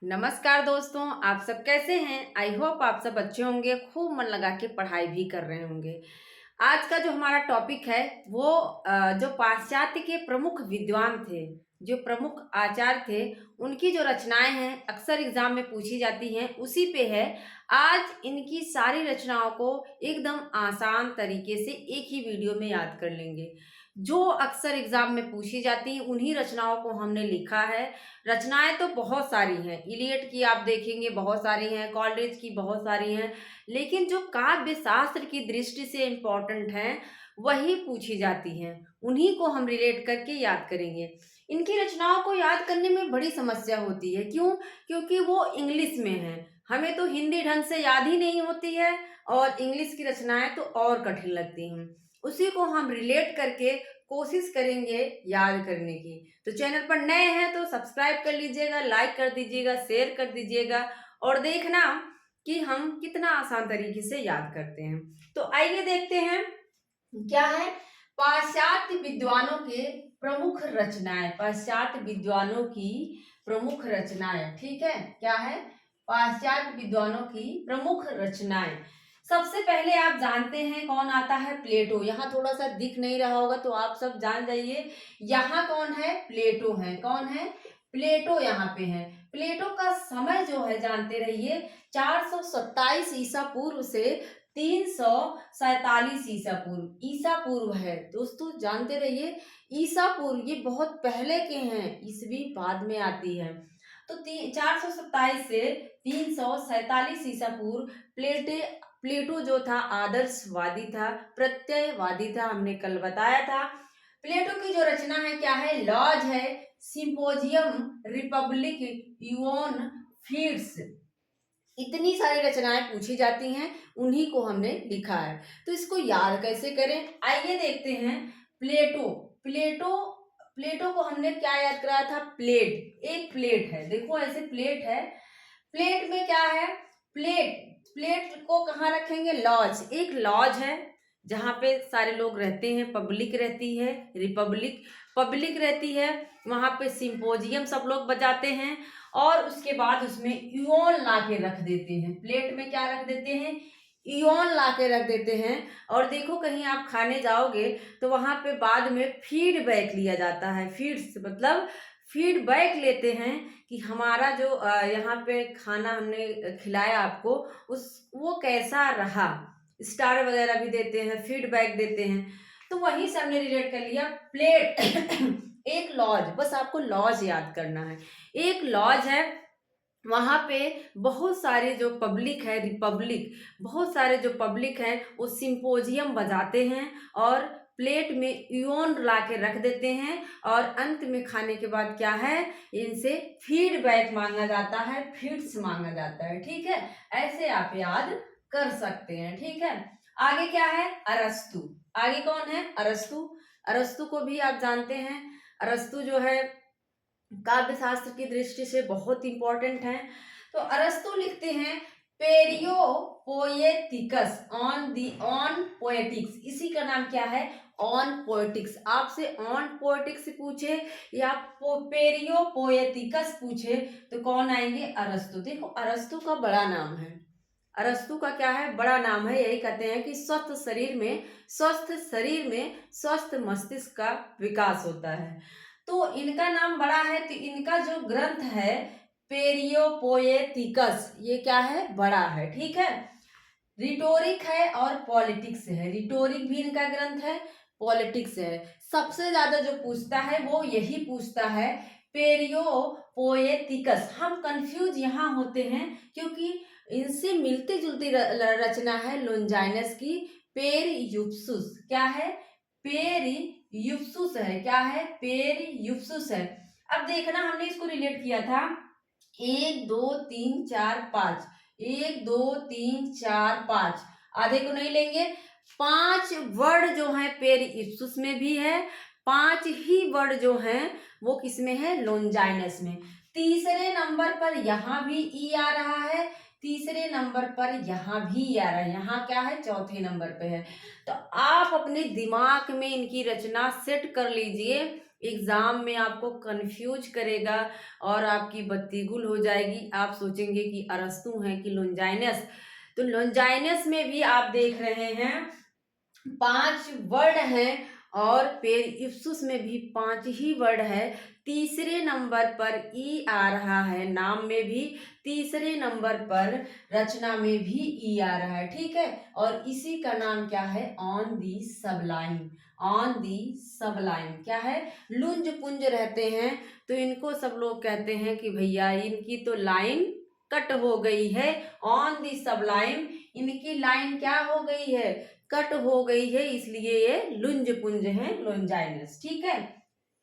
नमस्कार दोस्तों, आप सब कैसे हैं? आई होप आप सब अच्छे होंगे, खूब मन लगा के पढ़ाई भी कर रहे होंगे। आज का जो हमारा टॉपिक है वो जो पाश्चात्य के प्रमुख विद्वान थे, जो प्रमुख आचार्य थे, उनकी जो रचनाएं हैं अक्सर एग्जाम में पूछी जाती हैं, उसी पे है। आज इनकी सारी रचनाओं को एकदम आसान तरीके से एक ही वीडियो में याद कर लेंगे। जो अक्सर एग्जाम में पूछी जाती हैं उन्हीं रचनाओं को हमने लिखा है। रचनाएं तो बहुत सारी हैं, इलियट की आप देखेंगे बहुत सारी हैं, कॉलरिज की बहुत सारी हैं, लेकिन जो काव्य शास्त्र की दृष्टि से इम्पोर्टेंट हैं वही पूछी जाती हैं। उन्हीं को हम रिलेट करके याद करेंगे। इनकी रचनाओं को याद करने में बड़ी समस्या होती है। क्यों? क्योंकि वो इंग्लिश में है। हमें तो हिंदी ढंग से याद ही नहीं होती है और इंग्लिश की रचनाएं तो और कठिन लगती हैं। उसी को हम रिलेट करके कोशिश करेंगे याद करने की। तो चैनल पर नए हैं तो सब्सक्राइब कर लीजिएगा, लाइक कर दीजिएगा, शेयर कर दीजिएगा और देखना कि हम कितना आसान तरीके से याद करते हैं। तो आइए देखते हैं क्या है पाश्चात्य विद्वानों के प्रमुख रचनाएं। पाश्चात्य विद्वानों की प्रमुख रचनाएं, ठीक है, क्या है? पाश्चात्य विद्वानों की प्रमुख रचनाएं। सबसे पहले आप जानते हैं कौन आता है? प्लेटो। यहाँ थोड़ा सा दिख नहीं रहा होगा तो आप सब जान जाइए, यहाँ कौन है? प्लेटो है। कौन है? प्लेटो यहाँ पे है। प्लेटो का समय जो है जानते रहिए, 427 ईसा पूर्व से 347 ईसा पूर्व है। दोस्तों जानते रहिए, ईसा पूर्व ये बहुत पहले के हैं, ईसवी बाद में आती है। तो 427 से 347 ईसा पूर्व प्लेटो जो था आदर्शवादी था, प्रत्ययवादी था, हमने कल बताया था। प्लेटो की जो रचना है क्या है? लॉज है, सिंपोजियम, रिपब्लिक, यूओन, फीड्स, इतनी सारी रचनाएं पूछी जाती हैं, उन्हीं को हमने लिखा है। तो इसको याद कैसे करें? आइए देखते हैं। प्लेटो प्लेटो प्लेटो को हमने क्या याद कराया था? प्लेट। एक प्लेट है, देखो ऐसे प्लेट है। प्लेट में क्या है? प्लेट प्लेट को कहाँ रखेंगे? लॉज। एक लॉज है जहाँ पे सारे लोग रहते हैं, पब्लिक रहती है, रिपब्लिक पब्लिक रहती है, वहां पे सिंपोजियम सब लोग बजाते हैं और उसके बाद उसमें इयोन ला के रख देते हैं। प्लेट में क्या रख देते हैं? इयोन ला के रख देते हैं। और देखो कहीं आप खाने जाओगे तो वहां पे बाद में फीडबैक लिया जाता है। फीड्स मतलब फीडबैक लेते हैं कि हमारा जो यहाँ पे खाना हमने खिलाया आपको, उस वो कैसा रहा। स्टार वगैरह भी देते हैं, फीडबैक देते हैं। तो वहीं से हमने रिलेट कर लिया प्लेट। एक लॉज, बस आपको लॉज याद करना है। एक लॉज है, वहां पे बहुत सारे जो पब्लिक है, रिपब्लिक, बहुत सारे जो पब्लिक है वो सिंपोजियम बजाते हैं और प्लेट में इयोन ला के रख देते हैं और अंत में खाने के बाद क्या है? इनसे फीडबैक मांगा जाता है, फीड्स मांगा जाता है। ठीक है, ऐसे आप याद कर सकते हैं। ठीक है, आगे क्या है? अरस्तु। आगे कौन है? अरस्तु। अरस्तु को भी आप जानते हैं। अरस्तु जो है काव्य शास्त्र की दृष्टि से बहुत इंपॉर्टेंट है। तो अरस्तु लिखते हैं पेरियो पोएटिकस ऑन पोएटिक्स। इसी का नाम क्या है? On poetics. आपसे ऑन पोएटिक्स पूछे या पेरियो पोएटिकस पूछे तो कौन आएंगे? अरस्तु। देखो अरस्तु का बड़ा नाम है। अरस्तु का क्या है? बड़ा नाम है। यही कहते हैं कि स्वस्थ शरीर में स्वस्थ मस्तिष्क का विकास होता है। तो इनका नाम बड़ा है, तो इनका जो ग्रंथ है पेरियोपोएटिकस, ये क्या है? बड़ा है। ठीक है, रिटोरिक है और पॉलिटिक्स है। रिटोरिक भी इनका ग्रंथ है, पॉलिटिक्स है। सबसे ज्यादा जो पूछता है वो यही पूछता है, पेरियोपोएटिकस। हम कंफ्यूज यहाँ होते हैं क्योंकि इनसे मिलती जुलती रचना है लोंजाइनस की, पेरियुप्सुस। क्या है? पेरियुप्सुस है। क्या है? पेरियुप्सुस है। अब देखना, हमने इसको रिलेट किया था 1 2 3 4 5, 1 2 3 4 5, आधे को नहीं लेंगे। 5 वर्ड जो है पेरियुप्सुस में भी है, 5 ही वर्ड जो हैं वो किसमें है? लोंजाइनस में। तीसरे नंबर पर यहाँ भी ई आ रहा है, तीसरे नंबर पर यहाँ भी आ रहा है। यहाँ क्या है? चौथे नंबर पे है। तो आप अपने दिमाग में इनकी रचना सेट कर लीजिए, एग्जाम में आपको कंफ्यूज करेगा और आपकी बत्ती गुल हो जाएगी। आप सोचेंगे कि अरस्तू है कि लोंजाइनस। तो लोंजाइनस में भी आप देख रहे हैं 5 वर्ड हैं और पेरिप्सुस में भी 5 ही वर्ड है। तीसरे नंबर पर ई आ रहा है, नाम में भी तीसरे नंबर पर रचना में भी ई आ रहा है, ठीक है। और इसी का नाम क्या है, ऑन दी सबलाइन। ऑन दी सबलाइन क्या है, लुंज पुंज रहते हैं तो इनको सब लोग कहते हैं कि भैया इनकी तो लाइन कट हो गई है। ऑन दी सबलाइन, इनकी लाइन क्या हो गई है, कट हो गई है, इसलिए ये लुंज पुंज है, लोंजाइनस, ठीक है।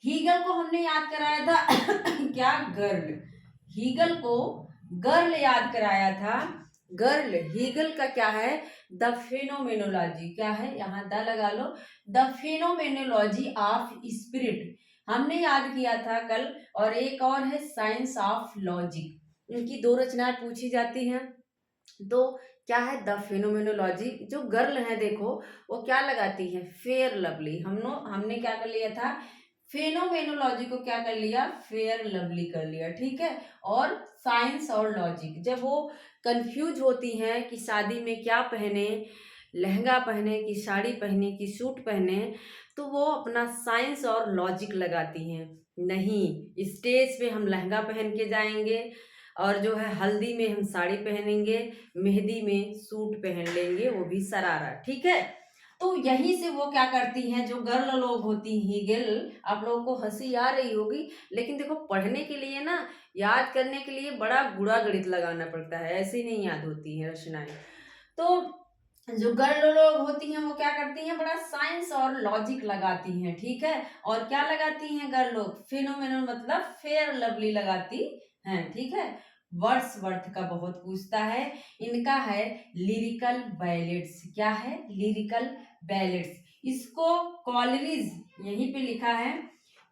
हीगल को हमने याद कराया था क्या, गर्ल। हीगल को गर्ल याद कराया था। गर्ल, हीगल का क्या है, द फेनोमेनोलॉजी, क्या है, यहाँ द लगा लो, द फेनोमेनोलॉजी ऑफ स्पिरिट हमने याद किया था कल। और एक और है साइंस ऑफ लॉजिक। इनकी 2 रचनाएं पूछी जाती हैं। तो क्या है, द फेनोमेनोलॉजी। जो गर्ल है देखो वो क्या लगाती है, फेयर लवली। हमने क्या कर लिया था, फेनोमेनोलॉजी को क्या कर लिया, फेयर लवली कर लिया, ठीक है। और साइंस और लॉजिक, जब वो कंफ्यूज होती हैं कि शादी में क्या पहने, लहंगा पहने कि साड़ी पहने कि सूट पहने, तो वो अपना साइंस और लॉजिक लगाती हैं। नहीं, स्टेज पे हम लहंगा पहन के जाएंगे और जो है हल्दी में हम साड़ी पहनेंगे, मेहंदी में सूट पहन लेंगे, वो भी सरारा, ठीक है। तो यहीं से वो क्या करती हैं, जो गर्ल लोग होती हैं, गर्ल, आप लोगों को हंसी आ रही होगी, लेकिन देखो पढ़ने के लिए ना, याद करने के लिए बड़ा गुणा गणित लगाना पड़ता है, ऐसे नहीं याद होती है रचनाएं। तो जो गर्ल लोग होती हैं वो क्या करती हैं, बड़ा साइंस और लॉजिक लगाती हैं, ठीक है। और क्या लगाती हैं गर्ल लोग, फेनोमेनल मतलब फेयर लवली लगाती हैं, ठीक है। वर्ड्सवर्थ का बहुत पूछता है। इनका है लिरिकल बैलेट्स, क्या है, लिरिकल बैलेट्स। इसको कॉलरिज, यहीं पे लिखा है,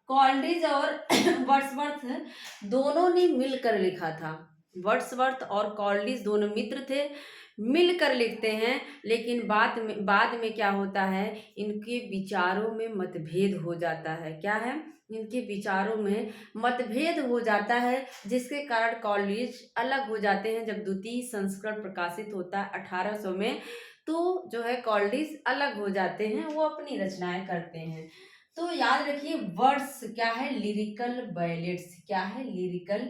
कॉलरिज और वर्ड्सवर्थ दोनों ने मिलकर लिखा था। वर्ड्सवर्थ और कॉलरिज दोनों मित्र थे, मिलकर लिखते हैं। लेकिन बाद में क्या होता है, इनके विचारों में मतभेद हो जाता है, क्या है, इनके विचारों में मतभेद हो जाता है, जिसके कारण कॉलेज अलग हो जाते हैं। जब द्वितीय संस्करण प्रकाशित होता है 1800 में, तो जो है कॉलेज अलग हो जाते हैं, वो अपनी रचनाएं करते हैं। तो याद रखिए वर्ड्स क्या है, लिरिकल बैलेट्स, क्या है, लिरिकल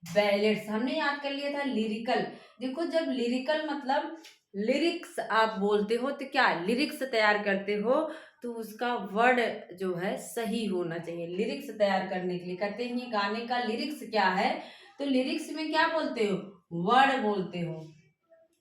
बैलेट्स। हमने याद कर लिया था लिरिकल। देखो जब लिरिकल मतलब लिरिक्स आप बोलते हो तो क्या लिरिक्स तैयार करते हो, तो उसका वर्ड जो है सही होना चाहिए। लिरिक्स तैयार करने के लिए कहते हैं ये गाने का लिरिक्स क्या है, तो लिरिक्स में क्या बोलते हो, वर्ड बोलते हो।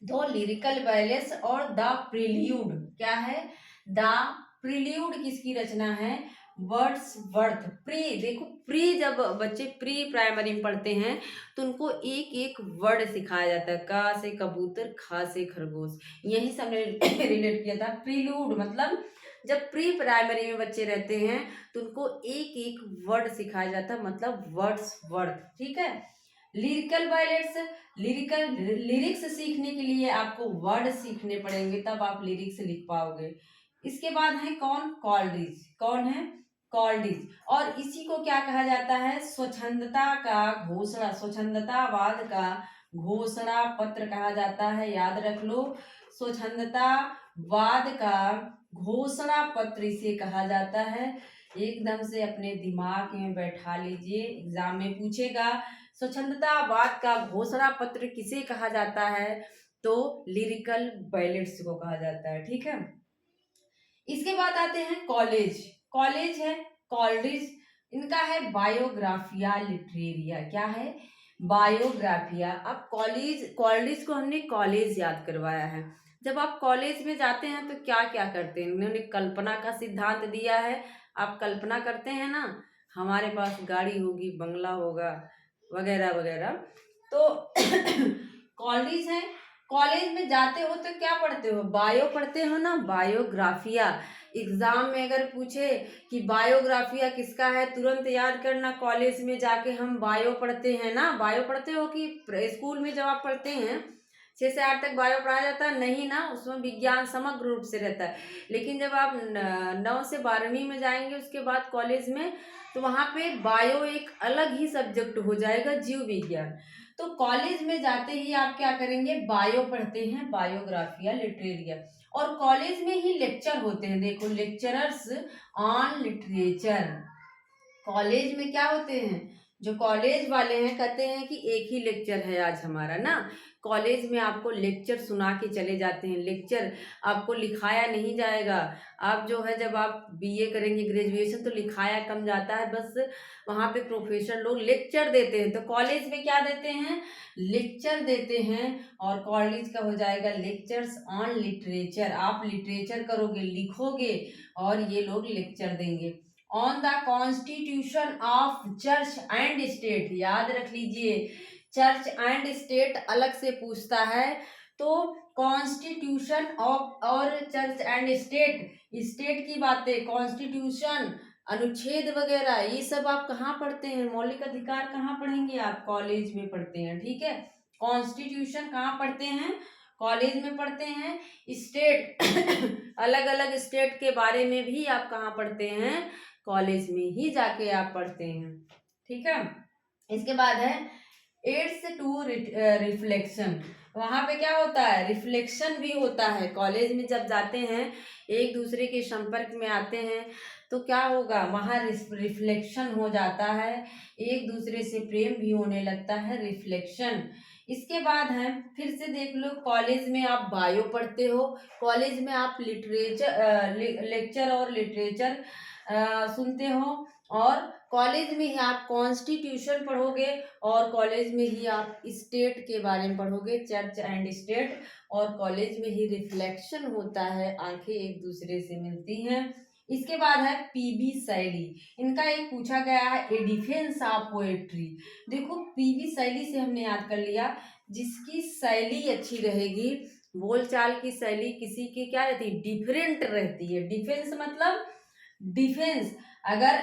तो लिरिकल बैलेंस और द प्रिल्यूड, क्या है, द प्रिल्यूड किसकी रचना है, वर्ड्सवर्थ। प्री, देखो प्री, जब बच्चे प्री प्राइमरी में पढ़ते हैं तो उनको एक एक वर्ड सिखाया जाता है, का से कबूतर, खा से खरगोश, यही सब रिलेट किया था। प्रिल्यूड मतलब जब प्री प्राइमरी में बच्चे रहते हैं तो उनको एक एक वर्ड सिखाया जाता है, मतलब वर्ड्सवर्थ, ठीक है। लिरिकल बैलेट्स, लिरिक्स सीखने के लिए आपको वर्ड सीखने पड़ेंगे, तब आप लिरिक्स लिख पाओगे। इसके बाद है कौन, कॉलरिज, कौन है, कॉलरिज। और इसी को क्या कहा जाता है, स्वच्छंदता का घोषणा, स्वच्छंदतावाद का घोषणा पत्र कहा जाता है, याद रख लो। स्वच्छंदतावाद का घोषणा पत्र इसे कहा जाता है। एकदम से अपने दिमाग में बैठा लीजिए, एग्जाम में पूछेगा स्वच्छंदतावाद का घोषणा पत्र किसे कहा जाता है, तो लिरिकल बैलेट्स को कहा जाता है, ठीक है। इसके बाद आते हैं कॉलेज। कॉलेज है कॉलेज, इनका है बायोग्राफिया लिटरेरिया, क्या है, बायोग्राफिया। अब कॉलेज, कॉलेज को हमने कॉलेज याद करवाया है। जब आप कॉलेज में जाते हैं तो क्या क्या करते हैं, इन्होंने कल्पना का सिद्धांत दिया है। आप कल्पना करते हैं ना, हमारे पास गाड़ी होगी, बंगला होगा, वगैरह वगैरह। तो कॉलेज है, कॉलेज में जाते हो तो क्या पढ़ते हो, बायो पढ़ते हो ना, बायोग्राफिया। एग्जाम में अगर पूछे कि बायोग्राफिया किसका है, तुरंत याद करना, कॉलेज में जाके हम बायो पढ़ते हैं ना, बायो पढ़ते हो कि स्कूल में जब आप पढ़ते हैं 6 से 8 तक बायो पढ़ाया जाता है? नहीं ना, उसमें विज्ञान समग्र रूप से रहता है। लेकिन जब आप 9 से 12वीं में जाएंगे उसके बाद कॉलेज में, तो वहाँ पे बायो एक अलग ही सब्जेक्ट हो जाएगा, जीव विज्ञान। तो कॉलेज में जाते ही आप क्या करेंगे, बायो पढ़ते हैं, बायोग्राफी या लिटरेरिया। और कॉलेज में ही लेक्चर होते हैं, देखो लेक्चरर्स ऑन लिटरेचर। कॉलेज में क्या होते हैं, जो कॉलेज वाले हैं कहते हैं कि एक ही लेक्चर है आज हमारा ना, कॉलेज में आपको लेक्चर सुना के चले जाते हैं, लेक्चर आपको लिखाया नहीं जाएगा। आप जो है जब आप बीए करेंगे ग्रेजुएशन, तो लिखाया कम जाता है, बस वहाँ पे प्रोफेसर लोग लेक्चर देते हैं। तो कॉलेज में क्या देते हैं, लेक्चर देते हैं। और कॉलेज का हो जाएगा लेक्चर्स ऑन लिटरेचर, आप लिटरेचर करोगे, लिखोगे, और ये लोग लेक्चर देंगे। On the constitution of church and state, याद रख लीजिए, चर्च एंड स्टेट अलग से पूछता है। तो कॉन्स्टिट्यूशन ऑफ और चर्च एंड स्टेट, स्टेट की बातें, कॉन्स्टिट्यूशन, अनुच्छेद वगैरह, ये सब आप कहाँ पढ़ते हैं, मौलिक अधिकार कहाँ पढ़ेंगे आप, कॉलेज में पढ़ते हैं, ठीक है। कॉन्स्टिट्यूशन कहाँ पढ़ते हैं, कॉलेज में पढ़ते हैं। स्टेट अलग अलग स्टेट के बारे में भी आप कहाँ पढ़ते हैं, कॉलेज में ही जाके आप पढ़ते हैं, ठीक है। इसके बाद है एड्स टू रिफ्लेक्शन। वहाँ पे क्या होता है, रिफ्लेक्शन भी होता है। कॉलेज में जब जाते हैं, एक दूसरे के संपर्क में आते हैं, तो क्या होगा, वहाँ रिफ्लेक्शन हो जाता है, एक दूसरे से प्रेम भी होने लगता है, रिफ्लेक्शन। इसके बाद है, फिर से देख लो, कॉलेज में आप बायो पढ़ते हो, कॉलेज में आप लिटरेचर लेक्चर और लिटरेचर सुनते हो, और कॉलेज में ही आप कॉन्स्टिट्यूशन पढ़ोगे, और कॉलेज में ही आप स्टेट के बारे में पढ़ोगे, चर्च एंड स्टेट। और कॉलेज में ही रिफ्लेक्शन होता है, आंखें एक दूसरे से मिलती हैं। इसके बाद है पीबी शैली, इनका एक पूछा गया है, ए डिफेंस ऑफ पोएट्री। देखो पीबी शैली से हमने याद कर लिया, जिसकी शैली अच्छी रहेगी, बोलचाल की शैली किसी की क्या रहती है, डिफरेंट रहती है। डिफेंस मतलब डिफेंस, अगर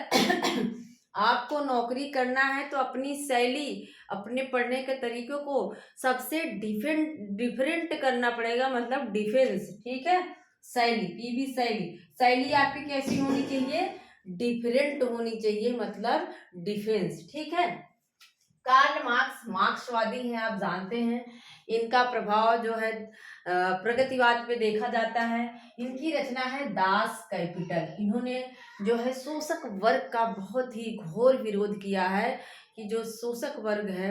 आपको नौकरी करना है तो अपनी शैली, अपने पढ़ने के तरीकों को सबसे डिफरेंट करना पड़ेगा, मतलब डिफेंस, ठीक है। शैली, पीबी शैली, शैली आपकी कैसी होनी चाहिए, डिफरेंट होनी चाहिए, मतलब डिफेंस, ठीक है। कार्ल मार्क्स मार्क्सवादी हैं, आप जानते हैं, इनका प्रभाव जो है प्रगतिवाद पे देखा जाता है। इनकी रचना है दास कैपिटल। इन्होंने जो है शोषक वर्ग का बहुत ही घोर विरोध किया है, कि जो शोषक वर्ग है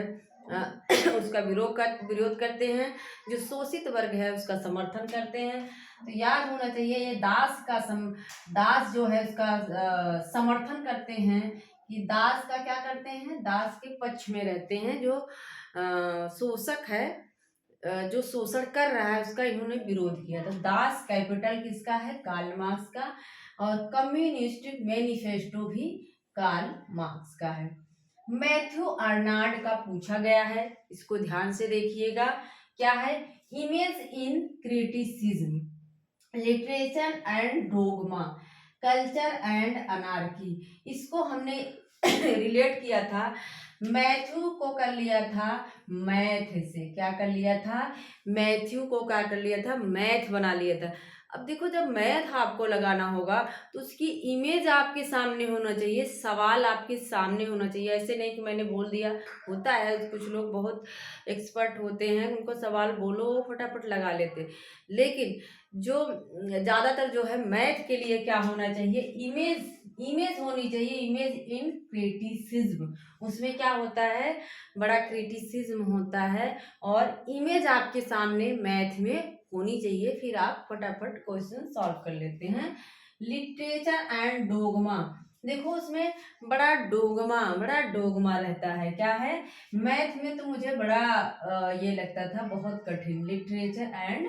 उसका विरोध करते हैं, जो शोषित वर्ग है उसका समर्थन करते हैं। तो याद होना चाहिए, ये दास जो है उसका समर्थन करते हैं, कि दास का क्या करते हैं, दास के पक्ष में रहते हैं। जो शोषक है, जो शोषण कर रहा है, उसका इन्होंने विरोध किया। तो दास कैपिटल किसका है, कार्ल मार्क्स का। और कम्युनिस्ट मैनिफेस्टो भी कार्ल मार्क्स का है। मैथ्यू अर्नाल्ड का पूछा गया है, इसको ध्यान से देखिएगा, क्या है, image in criticism, literature and dogma, culture and anarchy. इसको हमने रिलेट किया था, मैथ्यू को कर लिया था मैथ से, क्या कर लिया था, मैथ्यू को क्या कर लिया था, मैथ बना लिया था। अब देखो, जब मैथ आपको लगाना होगा तो उसकी इमेज आपके सामने होना चाहिए, सवाल आपके सामने होना चाहिए। ऐसे नहीं कि मैंने बोल दिया, होता है कुछ लोग बहुत एक्सपर्ट होते हैं, उनको सवाल बोलो वो फटाफट लगा लेते, लेकिन जो ज़्यादातर जो है मैथ के लिए क्या होना चाहिए, इमेज होनी चाहिए, इमेज इन क्रिटिसिज्म। उसमें क्या होता है, बड़ा क्रिटिसिज्म होता है, और इमेज आपके सामने मैथ में होनी चाहिए, फिर आप फटाफट क्वेश्चन सॉल्व कर लेते हैं। लिटरेचर एंड डोगमा, देखो उसमें बड़ा डोगमा रहता है, क्या है, मैथ में तो मुझे बड़ा ये लगता था बहुत कठिन, लिटरेचर एंड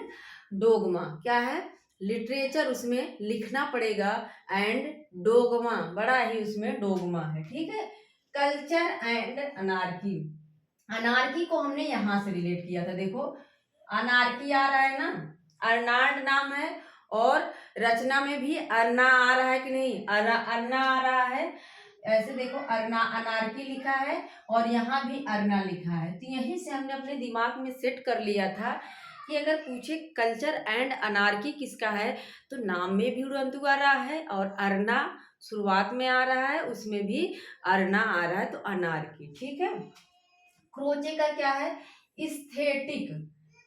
डोगमा क्या है, लिटरेचर उसमें लिखना पड़ेगा, एंड डोगमा बड़ा ही उसमें डोगमा है, ठीक है। कल्चर एंड अनार्की, अनार्की को हमने यहाँ से रिलेट किया था, देखो अनार्की आ रहा है ना, अर्नाल्ड नाम है, और रचना में भी अर्ना आ रहा है कि नहीं, अर्ना आ रहा है, ऐसे देखो अनार्की लिखा है और यहाँ भी अर्ना लिखा है, तो यहीं से हमने अपने दिमाग में सेट कर लिया था कि अगर पूछे कल्चर एंड अनार्की किसका है, तो नाम में भी उड़ंतु आ रहा है और अरना शुरुआत में आ रहा है, उसमें भी अरना आ रहा है, तो अनार्की। ठीक है। क्रोचे का क्या है, स्थेटिक।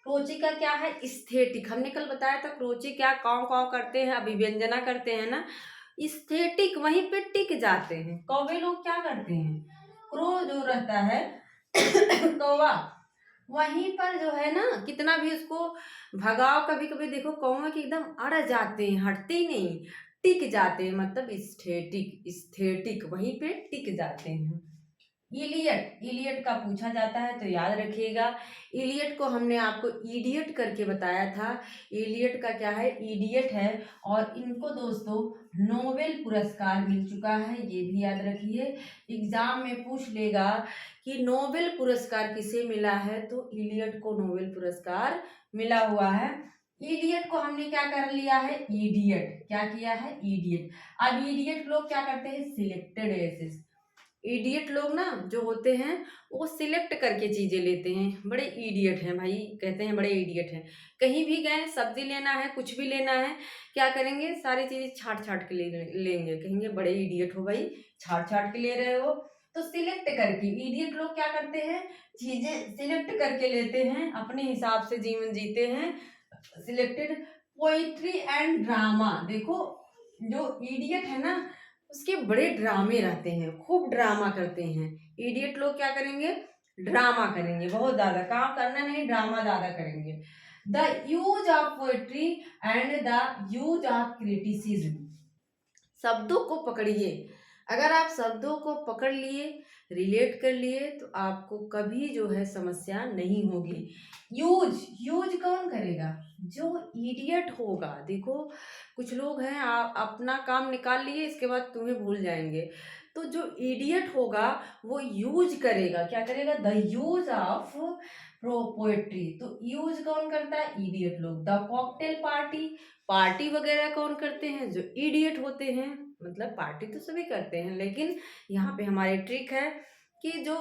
क्रोचे का क्या है, स्थेटिक। हमने कल बताया था क्रोचे क्या काव काव करते हैं, अभिव्यंजना करते हैं ना। स्थेटिक वहीं पे टिक जाते हैं। कौवे लोग क्या करते हैं, क्रो जो रहता है कौवा, वहीं पर जो है ना, कितना भी उसको भगाओ, कभी कभी देखो कौवा की एकदम अड़ जाते हैं, हटते ही नहीं, टिक जाते हैं, मतलब स्थेटिक। स्थेटिक वहीं पे टिक जाते हैं। इलियट, इलियट का पूछा जाता है तो याद रखिएगा। इलियट को हमने आपको इडियट करके बताया था। इलियट का क्या है, इडियट है। और इनको दोस्तों नोबेल पुरस्कार मिल चुका है, ये भी याद रखिए। एग्जाम में पूछ लेगा कि नोबेल पुरस्कार किसे मिला है, तो इलियट को नोबेल पुरस्कार मिला हुआ है। इडियट को हमने क्या कर लिया है, इडियट। क्या किया है, इडियट। अब इडियट लोग क्या करते हैं, सिलेक्टेड एसेस। इडियट लोग ना जो होते हैं वो सिलेक्ट करके चीजें लेते हैं, बड़े इडियट हैं भाई, कहते हैं बड़े इडियट हैं। कहीं भी गए, सब्जी लेना है, कुछ भी लेना है, क्या करेंगे, सारी चीजें छाट छाट के लेंगे, कहेंगे बड़े इडियट हो भाई, छाट छाट के ले रहे हो। तो सिलेक्ट करके इडियट लोग क्या करते हैं, चीजें सिलेक्ट करके लेते हैं, अपने हिसाब से जीवन जीते हैं, सिलेक्टेड। पोइट्री एंड ड्रामा, देखो जो इडियट है ना, उसके बड़े ड्रामे रहते हैं, खूब ड्रामा करते हैं। इडियट लोग क्या करेंगे, ड्रामा करेंगे, बहुत ज्यादा काम करना नहीं, ड्रामा ज्यादा करेंगे। The use of poetry and the use of criticism, शब्दों को पकड़िए। अगर आप शब्दों को पकड़ लिए, रिलेट कर लिए, तो आपको कभी जो है समस्या नहीं होगी। यूज, यूज कौन करेगा, जो इडियट होगा। देखो कुछ लोग हैं, आप अपना काम निकाल लिए, इसके बाद तुम्हें भूल जाएंगे। तो जो इडियट होगा वो यूज करेगा, क्या करेगा, द यूज ऑफ पोएट्री। तो यूज कौन करता है, इडियट लोग। द कॉकटेल पार्टी, पार्टी वगैरह कौन करते हैं, जो इडियट होते हैं। मतलब पार्टी तो सभी करते हैं, लेकिन यहाँ पे हमारी ट्रिक है कि जो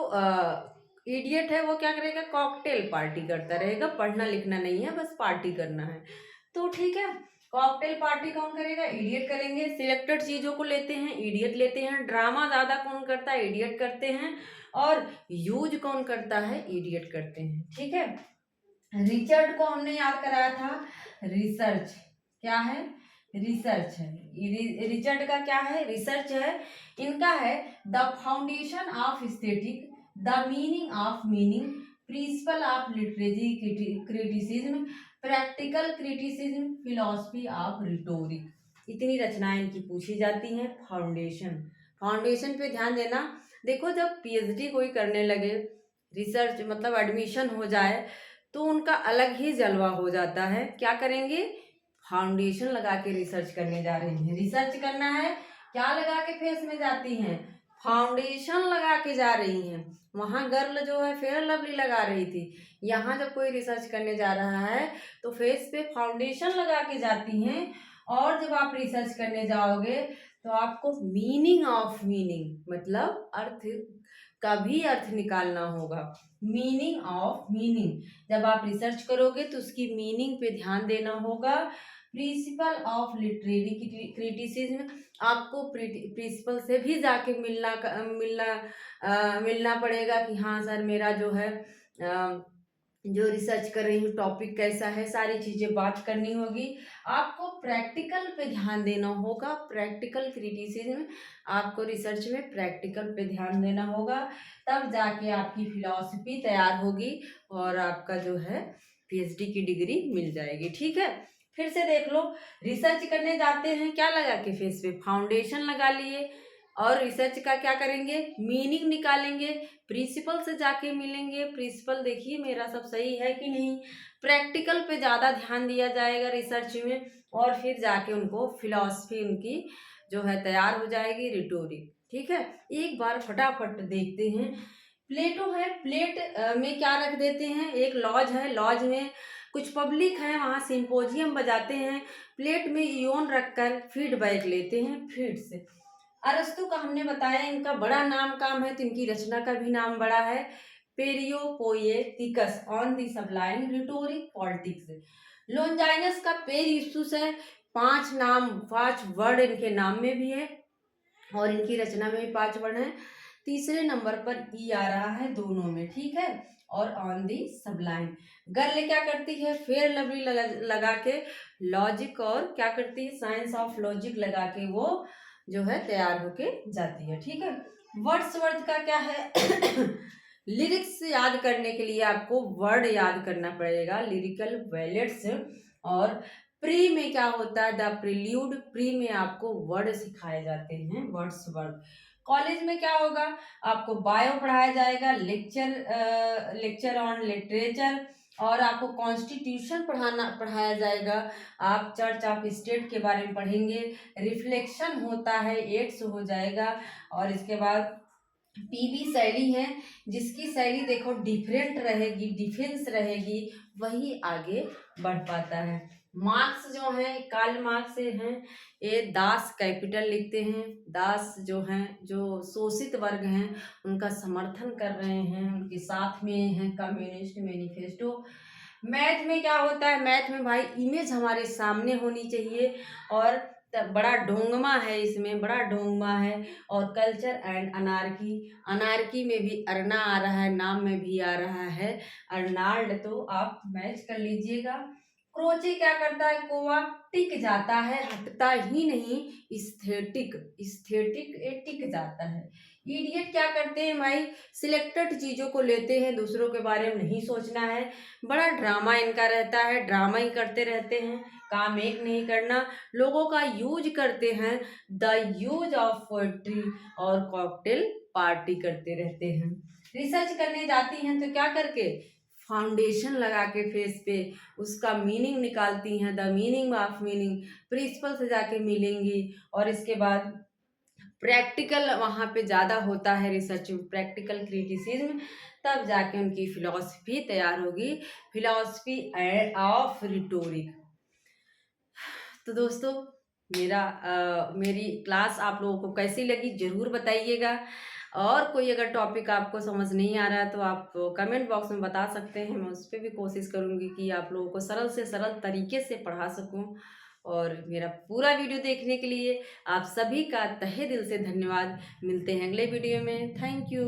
इडियट है वो क्या करेगा, कॉकटेल पार्टी करता रहेगा, पढ़ना लिखना नहीं है, बस पार्टी करना है। तो ठीक है, कॉकटेल पार्टी कौन करेगा, इडियट करेंगे। सिलेक्टेड चीजों को लेते हैं, इडियट लेते हैं। ड्रामा ज्यादा कौन करता है, इडियट करते हैं। और यूज कौन करता है, इडियट करते हैं। ठीक है। रिचर्ड को हमने याद कराया था, रिसर्च। क्या है, रिसर्च है। रिचर्ड का क्या है, रिसर्च है। इनका है the foundation of aesthetic, the meaning of meaning, principle of literary criticism, practical criticism, philosophy of rhetoric. इतनी रचनाएं इनकी पूछी जाती हैं। फाउंडेशन, फाउंडेशन पे ध्यान देना। देखो जब पीएचडी कोई करने लगे, रिसर्च मतलब एडमिशन हो जाए, तो उनका अलग ही जलवा हो जाता है। क्या करेंगे, फाउंडेशन लगा के रिसर्च करने जा रही हैं। रिसर्च करना है, क्या लगा के फेस में जाती हैं, फाउंडेशन लगा के जा रही हैं। वहाँ गर्ल जो है फेयर लवली लगा रही थी, यहाँ जब कोई रिसर्च करने जा रहा है तो फेस पे फाउंडेशन लगा के जाती हैं। और जब आप रिसर्च करने जाओगे तो आपको मीनिंग ऑफ मीनिंग, मतलब अर्थ का भी अर्थ निकालना होगा। मीनिंग ऑफ मीनिंग, जब आप रिसर्च करोगे तो उसकी मीनिंग पे ध्यान देना होगा। प्रिंसिपल ऑफ लिटरेरी क्रिटिसिज्म, आपको प्रिंसिपल से भी जाके मिलना पड़ेगा कि हाँ सर मेरा जो है जो रिसर्च कर रही हूँ टॉपिक कैसा है, सारी चीज़ें बात करनी होगी। आपको प्रैक्टिकल पे ध्यान देना होगा, प्रैक्टिकल क्रिटिसिज्म, आपको रिसर्च में प्रैक्टिकल पे ध्यान देना होगा, तब जाके आपकी फिलॉसफी तैयार होगी और आपका जो है पीएचडी की डिग्री मिल जाएगी। ठीक है, फिर से देख लो, रिसर्च करने जाते हैं, क्या लगा के फेस पे फाउंडेशन लगा लिए, और रिसर्च का क्या करेंगे, मीनिंग निकालेंगे, प्रिंसिपल से जाके मिलेंगे, प्रिंसिपल देखिए मेरा सब सही है कि नहीं। प्रैक्टिकल पे ज़्यादा ध्यान दिया जाएगा रिसर्च में, और फिर जाके उनको फिलॉसफी उनकी जो है तैयार हो जाएगी, रिटोरिक। ठीक है, एक बार फटाफट देखते हैं। प्लेटो है, प्लेट में क्या रख देते हैं, एक लॉज है, लॉज में कुछ पब्लिक है, वहाँ सिंपोजियम बजाते हैं, प्लेट में इयोन रखकर फीडबैक लेते हैं फीड से। अरस्तु का हमने बताया इनका बड़ा नाम काम है, तो इनकी रचना का भी नाम बड़ा है। पेरियोपोएटिकस on the sublime rhetoric politics. Longinus का पेरिस्टुस है, 5 वर्ड इनके नाम में भी है और इनकी रचना में भी 5 वर्ड हैं। तीसरे नंबर पर ई आ रहा है दोनों में, ठीक है। और ऑन दी सबलाइन। गर्ल क्या करती है, फेयर लवली लगा के लॉजिक और क्या करती है, साइंस ऑफ लॉजिक लगा के वो जो है तैयार होके जाती है, ठीक है। वर्ड्सवर्थ का क्या है लिरिक्स याद करने के लिए आपको वर्ड याद करना पड़ेगा, लिरिकल वैलेट्स। और प्री में क्या होता है, द प्रिल्यूड, प्री में आपको वर्ड सिखाए जाते हैं, वर्ड्सवर्थ। कॉलेज में क्या होगा, आपको बायो पढ़ाया जाएगा, लेक्चर ऑन लिटरेचर, और आपको कॉन्स्टिट्यूशन पढ़ाया जाएगा। आप चर्च ऑफ स्टेट के बारे में पढ़ेंगे, रिफ्लेक्शन होता है, एड्स हो जाएगा। और इसके बाद पीबी शैली है, जिसकी शैली देखो डिफरेंट रहेगी, डिफेंस रहेगी, वही आगे बढ़ पाता है। मार्क्स जो हैं कार्ल मार्क्स से हैं, ये दास कैपिटल लिखते हैं। दास जो हैं, जो शोषित वर्ग हैं, उनका समर्थन कर रहे हैं, उनके साथ में हैं कम्युनिस्ट मैनिफेस्टो। मैथ में क्या होता है, मैथ में भाई इमेज हमारे सामने होनी चाहिए, और बड़ा ढोंगमा है, इसमें बड़ा ढोंगमा है। और कल्चर एंड अनार्की, अनार्की में भी अरना आ रहा है, नाम में भी आ रहा है अर्नाल्ड, तो आप मैच कर लीजिएगा। क्रोचे क्या करता है, कोवा टिक जाता है, हटता ही नहीं, स्थेटिक, स्थेटिक ये टिक जाता है। इडियट क्या करते हैं भाई, सिलेक्टेड चीजों को लेते हैं, दूसरों के बारे में नहीं सोचना है, बड़ा ड्रामा इनका रहता है, ड्रामा ही करते रहते हैं, काम एक नहीं करना, लोगों का यूज करते हैं, द यूज ऑफ पोएट्री, और कॉकटेल पार्टी करते रहते हैं। रिसर्च करने जाती हैं तो क्या करके, फाउंडेशन लगा के फेस पे उसका मीनिंग निकालती हैं, the meaning of meaning, principal से जाके मिलेंगी। और इसके बाद प्रैक्टिकल वहाँ पे ज़्यादा होता है, रिसर्च प्रैक्टिकल क्रिटिसिज्म, तब जाके उनकी फिलॉसफी तैयार होगी, फिलॉसफी ऑफ रिटोरिक। तो दोस्तों मेरी क्लास आप लोगों को कैसी लगी ज़रूर बताइएगा, और कोई अगर टॉपिक आपको समझ नहीं आ रहा है तो आप कमेंट बॉक्स में बता सकते हैं, मैं उस पर भी कोशिश करूँगी कि आप लोगों को सरल से सरल तरीके से पढ़ा सकूँ। और मेरा पूरा वीडियो देखने के लिए आप सभी का तहे दिल से धन्यवाद। मिलते हैं अगले वीडियो में, थैंक यू।